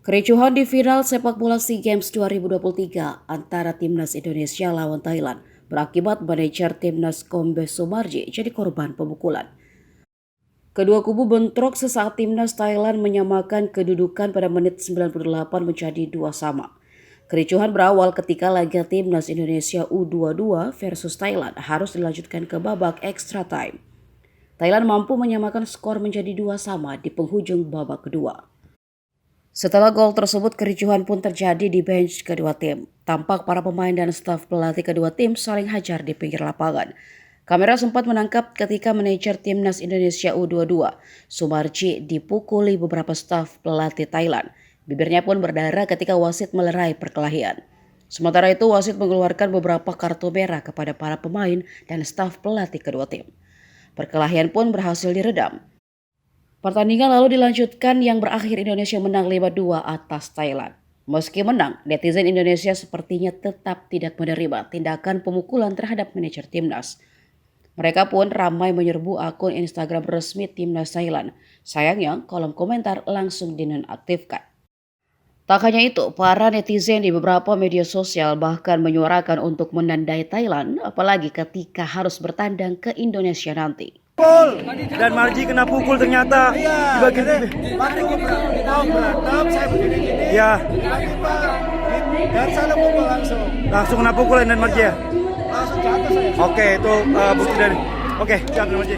Kericuhan di final sepak bola SEA Games 2023 antara Timnas Indonesia lawan Thailand berakibat manajer Timnas Kombes Sumarji jadi korban pemukulan. Kedua kubu bentrok sesaat Timnas Thailand menyamakan kedudukan pada menit 98 menjadi 2-2. Kericuhan berawal ketika laga Timnas Indonesia U22 versus Thailand harus dilanjutkan ke babak extra time. Thailand mampu menyamakan skor menjadi 2-2 di penghujung babak kedua. Setelah gol tersebut, kericuhan pun terjadi di bench kedua tim. Tampak para pemain dan staf pelatih kedua tim saling hajar di pinggir lapangan. Kamera sempat menangkap ketika manajer Timnas Indonesia U22, Sumarji, dipukuli beberapa staf pelatih Thailand. Bibirnya pun berdarah ketika wasit melerai perkelahian. Sementara itu, wasit mengeluarkan beberapa kartu merah kepada para pemain dan staf pelatih kedua tim. Perkelahian pun berhasil diredam. Pertandingan lalu dilanjutkan yang berakhir Indonesia menang 5-2 atas Thailand. Meski menang, netizen Indonesia sepertinya tetap tidak menerima tindakan pemukulan terhadap manajer timnas. Mereka pun ramai menyerbu akun Instagram resmi timnas Thailand. Sayangnya, kolom komentar langsung dinonaktifkan. Tak hanya itu, para netizen di beberapa media sosial bahkan menyuarakan untuk menandai Thailand, apalagi ketika harus bertandang ke Indonesia nanti. Dan Marji kena pukul ternyata. Iya, berantem saya begini-gini. Ya. Dan saya pukul Langsung kena pukul dan Marji ya. langsung jatuh saya. Oke, itu bukti dari. Oke, jangan Marji.